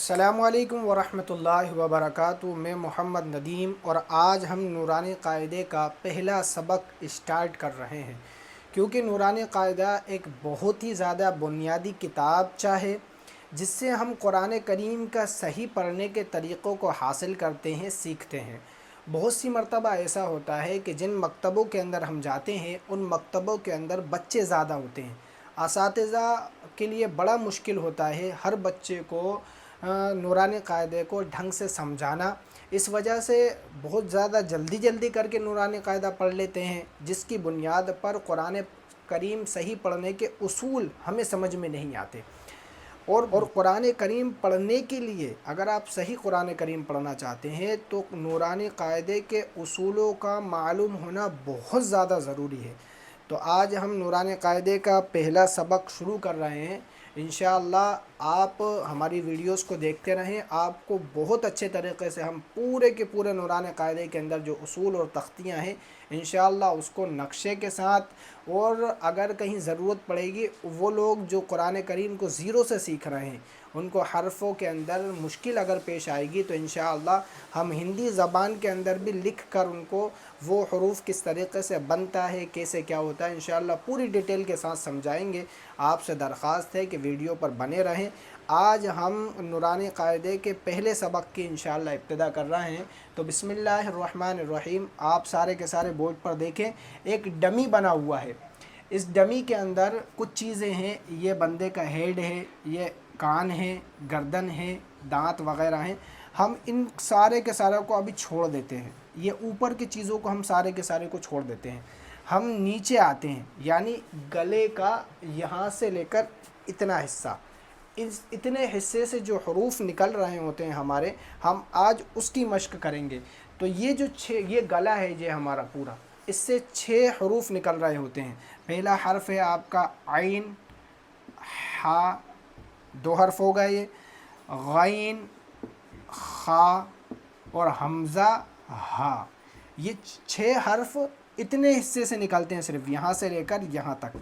अस्सलामुअलैकुम वरहमतुल्लाहि वबरकातुहू। मैं मोहम्मद नदीम और आज हम नूरानी क़ाइदे का पहला सबक स्टार्ट कर रहे हैं, क्योंकि नूरानी क़ाइदा एक बहुत ही ज़्यादा बुनियादी किताबचा है जिससे हम कुरान करीम का सही पढ़ने के तरीक़ों को हासिल करते हैं, सीखते हैं। बहुत सी मरतबा ऐसा होता है कि जिन मकतबों के अंदर हम जाते हैं उन मकतबों के अंदर बच्चे ज़्यादा होते हैं। असातिज़ा के लिए बड़ा मुश्किल होता है हर बच्चे को नूरानी क़ाइदे को ढंग से समझाना। इस वजह से बहुत ज़्यादा जल्दी जल्दी करके नूरानी क़ाइदा पढ़ लेते हैं, जिसकी बुनियाद पर कुरान करीम सही पढ़ने के उसूल हमें समझ में नहीं आते। और कुरान करीम पढ़ने के लिए अगर आप सही कुरान करीम पढ़ना चाहते हैं तो नूरानी क़ाइदे के उसूलों का मालूम होना बहुत ज़्यादा ज़रूरी है। तो आज हम नूरानी क़ाइदे का पहला सबक शुरू कर रहे हैं। इंशाअल्लाह आप हमारी वीडियोस को देखते रहें, आपको बहुत अच्छे तरीक़े से हम पूरे के पूरे नूरानी क़ाइदे के अंदर जो उसूल और तख्तियाँ हैं इंशाअल्लाह उसको नक्शे के साथ, और अगर कहीं ज़रूरत पड़ेगी वो लोग जो कुरान करीम को ज़ीरो से सीख रहे हैं उनको हरफ़ों के अंदर मुश्किल अगर पेश आएगी तो इंशाअल्लाह हम हिंदी ज़बान के अंदर भी लिख कर उनको वो हरूफ किस तरीक़े से बनता है, कैसे क्या होता है, इंशाअल्लाह पूरी डिटेल के साथ समझाएंगे। आपसे दरख्वास्त है कि वीडियो पर बने रहें। आज हम नूरानी क़ाइदे के पहले सबक की इंशाअल्लाह इब्तिदा कर रहे हैं। तो बिस्मिल्लाहिर्रहमानिर्रहीम। आप सारे के सारे बोर्ड पर देखें, एक डमी बना हुआ है। इस डमी के अंदर कुछ चीज़ें हैं। ये बंदे का हेड है, ये कान है, गर्दन है, दांत वग़ैरह हैं। हम इन सारे के सारे को अभी छोड़ देते हैं, ये ऊपर की चीज़ों को हम सारे के सारे को छोड़ देते हैं। हम नीचे आते हैं, यानी गले का यहाँ से लेकर इतना हिस्सा, इस इतने हिस्से से जो हरूफ निकल रहे होते हैं हमारे, हम आज उसकी मश्क करेंगे। तो ये जो ये गला है ये हमारा पूरा, इससे 6 हरूफ निकल रहे होते हैं। पहला हर्फ है आपका आइन, हा, 2 हर्फ हो गए ये, गैन, खा और हमज़ा हा। ये 6 हर्फ इतने हिस्से से निकलते हैं, सिर्फ यहाँ से लेकर यहाँ तक।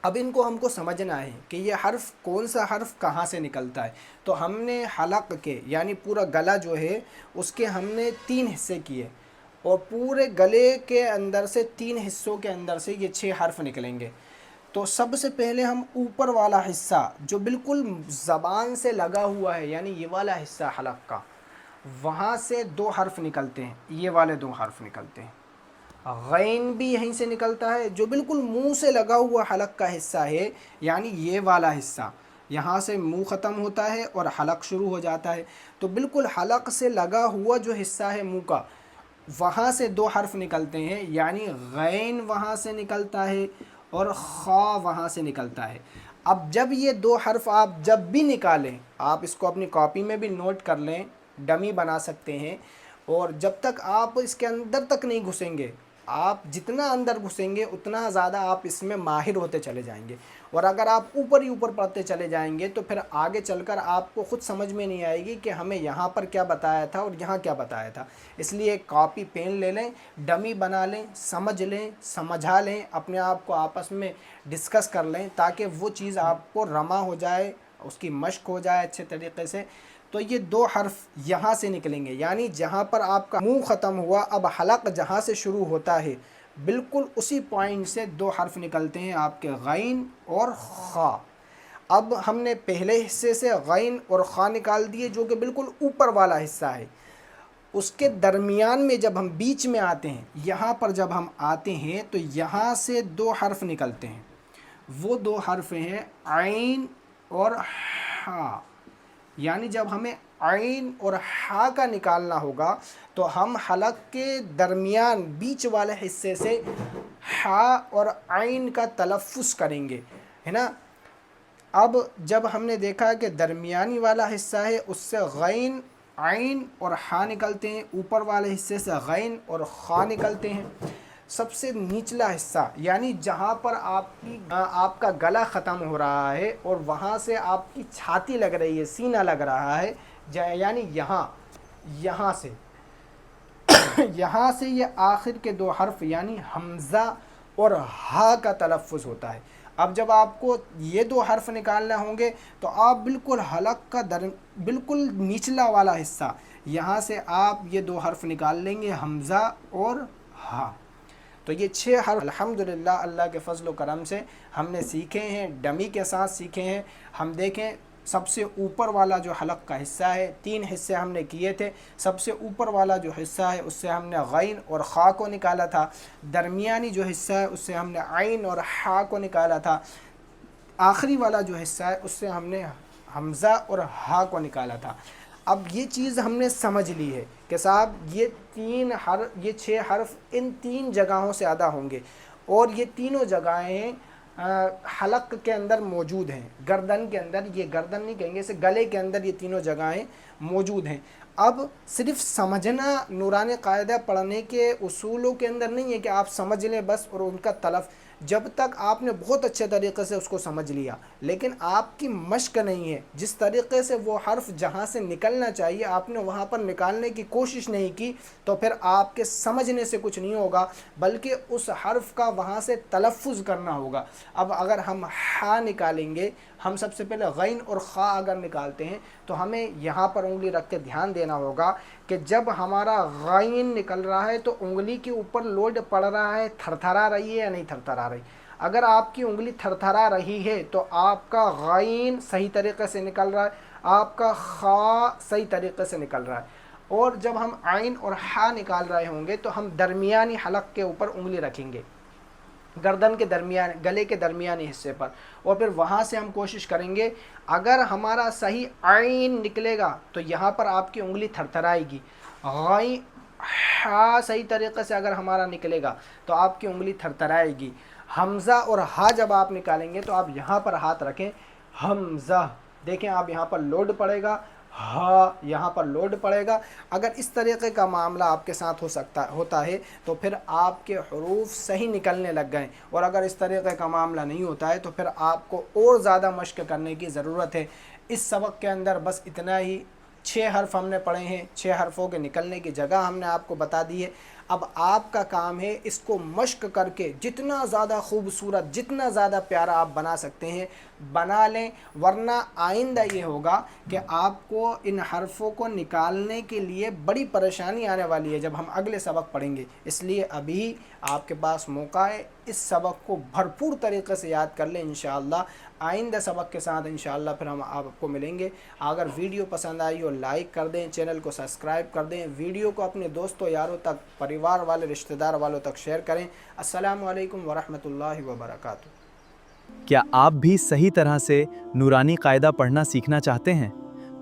अब इनको हमको समझना है कि ये हर्फ कौन सा हर्फ कहाँ से निकलता है। तो हमने हलक के यानी पूरा गला जो है उसके हमने 3 हिस्से किए, और पूरे गले के अंदर से 3 हिस्सों के अंदर से ये 6 हर्फ निकलेंगे। तो सबसे पहले हम ऊपर वाला हिस्सा जो बिल्कुल ज़बान से लगा हुआ है, यानी ये वाला हिस्सा हलक का, वहाँ से 2 हर्फ निकलते हैं, ये वाले 2 हर्फ निकलते हैं। गैन भी यहीं से निकलता है, जो बिल्कुल मुंह से लगा हुआ हलक का हिस्सा है, यानी ये वाला हिस्सा, यहाँ से मुंह ख़त्म होता है और हलक शुरू हो जाता है। तो बिल्कुल हलक से लगा हुआ जो हिस्सा है मुंह का, वहाँ से 2 हर्फ निकलते हैं, यानी गैन वहाँ से निकलता है और खा वहाँ से निकलता है। अब जब ये 2 हर्फ आप जब भी निकालें, आप इसको अपनी कॉपी में भी नोट कर लें, डमी बना सकते हैं। और जब तक आप इसके अंदर तक नहीं घुसेंगे, आप जितना अंदर घुसेंगे उतना ज़्यादा आप इसमें माहिर होते चले जाएंगे। और अगर आप ऊपर ही ऊपर पढ़ते चले जाएंगे तो फिर आगे चलकर आपको ख़ुद समझ में नहीं आएगी कि हमें यहाँ पर क्या बताया था और यहाँ क्या बताया था। इसलिए कॉपी पेन ले लें, डमी बना लें, समझ लें, समझा लें, अपने आप को आपस में डिस्कस कर लें, ताकि वो चीज़ आपको रमा हो जाए, उसकी मश्क हो जाए अच्छे तरीक़े से। तो ये 2 हर्फ यहाँ से निकलेंगे, यानी जहाँ पर आपका मुंह ख़त्म हुआ, अब हलक जहाँ से शुरू होता है बिल्कुल उसी पॉइंट से 2 हर्फ निकलते हैं आपके गैन और खा। अब हमने पहले हिस्से से गैन और खा निकाल दिए, जो कि बिल्कुल ऊपर वाला हिस्सा है। उसके दरमियान में जब हम बीच में आते हैं, यहाँ पर जब हम आते हैं तो यहाँ से 2 हर्फ निकलते हैं। वो 2 हर्फ हैं आइन और हा। यानी जब हमें आइन और हा का निकालना होगा तो हम हलक के दरमियान बीच वाले हिस्से से हा और आइन का तलफ़्फ़ुज़ करेंगे, है ना। अब जब हमने देखा कि दरमियानी वाला हिस्सा है उससे गैन, आइन और हा निकलते हैं, ऊपर वाले हिस्से से गैन और खा निकलते हैं। सबसे निचला हिस्सा, यानी जहाँ पर आपका गला ख़त्म हो रहा है और वहाँ से आपकी छाती लग रही है, सीना लग रहा है, यानी यहाँ से यहाँ से ये आखिर के 2 हर्फ यानी हमज़ा और हा का तलफ़्फ़ुज़ होता है। अब जब आपको ये 2 हर्फ निकालने होंगे तो आप बिल्कुल हलक का बिल्कुल निचला वाला हिस्सा, यहाँ से आप ये 2 हर्फ निकाल लेंगे, हमज़ा और हा। तो ये 6 हर्फ अल्हम्दुलिल्लाह अल्लाह के फजल व करम से हमने सीखे हैं, डमी के साथ सीखे हैं। हम देखें सबसे ऊपर वाला जो हलक का हिस्सा है, 3 हिस्से हमने किए थे। सबसे ऊपर वाला जो हिस्सा है उससे हमने गैन और खा को निकाला था। दरमियानी जो हिस्सा है उससे हमने आइन और हा को निकाला था। आखिरी वाला जो हिस्सा है उससे हमने हमज़ा और हा को निकाला था। अब ये चीज़ हमने समझ ली है कि साहब ये 6 हर्फ इन 3 जगहों से अदा होंगे और ये तीनों जगहें हलक के अंदर मौजूद हैं, गर्दन के अंदर, ये गर्दन नहीं कहेंगे इसे, गले के अंदर ये तीनों जगहें मौजूद हैं। अब सिर्फ समझना नूरानी कायदा पढ़ने के उसूलों के अंदर नहीं है कि आप समझ लें बस और उनका तलफ़, जब तक आपने बहुत अच्छे तरीक़े से उसको समझ लिया लेकिन आपकी मश्क नहीं है, जिस तरीक़े से वो हर्फ जहाँ से निकलना चाहिए आपने वहाँ पर निकालने की कोशिश नहीं की, तो फिर आपके समझने से कुछ नहीं होगा, बल्कि उस हर्फ का वहाँ से तलफ़्फ़ुज़ करना होगा। अब अगर हम हा निकालेंगे, हम सबसे पहले गैन और खा अगर निकालते हैं तो हमें यहाँ पर उंगली रख के ध्यान देना होगा कि जब हमारा गैन निकल रहा है तो उंगली के ऊपर लोड पड़ रहा है, थरथरा रही है या नहीं थरथरा रही। अगर आपकी उंगली थरथरा रही है तो आपका गैन सही तरीक़े से निकल रहा है, आपका खा सही तरीक़े से निकल रहा है। और जब हम आइन और हा निकाल रहे होंगे तो हम दरमियानी हलक के ऊपर उंगली रखेंगे, गर्दन के दरमियान, गले के दरमियानी हिस्से पर, और फिर वहाँ से हम कोशिश करेंगे अगर हमारा सही आइन निकलेगा तो यहाँ पर आपकी उंगली थरथराएगी। गैन हा सही तरीक़े से अगर हमारा निकलेगा तो आपकी उंगली थरथराएगी। हमज़ा और हा जब आप निकालेंगे तो आप यहाँ पर हाथ रखें, हमज़ा, देखें आप यहाँ पर लोड पड़ेगा, हा यहाँ पर लोड पड़ेगा। अगर इस तरीक़े का मामला आपके साथ होता है तो फिर आपके हरूफ सही निकलने लग गए, और अगर इस तरीक़े का मामला नहीं होता है तो फिर आपको और ज़्यादा मश्क करने की ज़रूरत है। इस सबक के अंदर बस इतना ही, 6 हर्फ हमने पढ़े हैं, 6 हर्फों के निकलने की जगह हमने आपको बता दी है। अब आपका काम है इसको मश्क करके जितना ज़्यादा खूबसूरत, जितना ज़्यादा प्यारा आप बना सकते हैं बना लें, वरना आइंदा ये होगा कि आपको इन हर्फ़ों को निकालने के लिए बड़ी परेशानी आने वाली है जब हम अगले सबक पढ़ेंगे। इसलिए अभी आपके पास मौका है, इस सबक को भरपूर तरीक़े से याद कर लें। इंशाअल्लाह आइंदा सबक के साथ इंशाअल्लाह फिर हम आपको मिलेंगे। अगर वीडियो पसंद आई हो लाइक कर दें, चैनल को सब्सक्राइब कर दें, वीडियो को अपने दोस्तों यारों तक, परिवार वाले, रिश्तेदार वालों तक शेयर करें। अस्सलामु अलैकुम वरहमतुल्लाहि वबरकातुहू। क्या आप भी सही तरह से नूरानी कायदा पढ़ना सीखना चाहते हैं?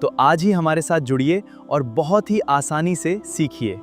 तो आज ही हमारे साथ जुड़िए और बहुत ही आसानी से सीखिए।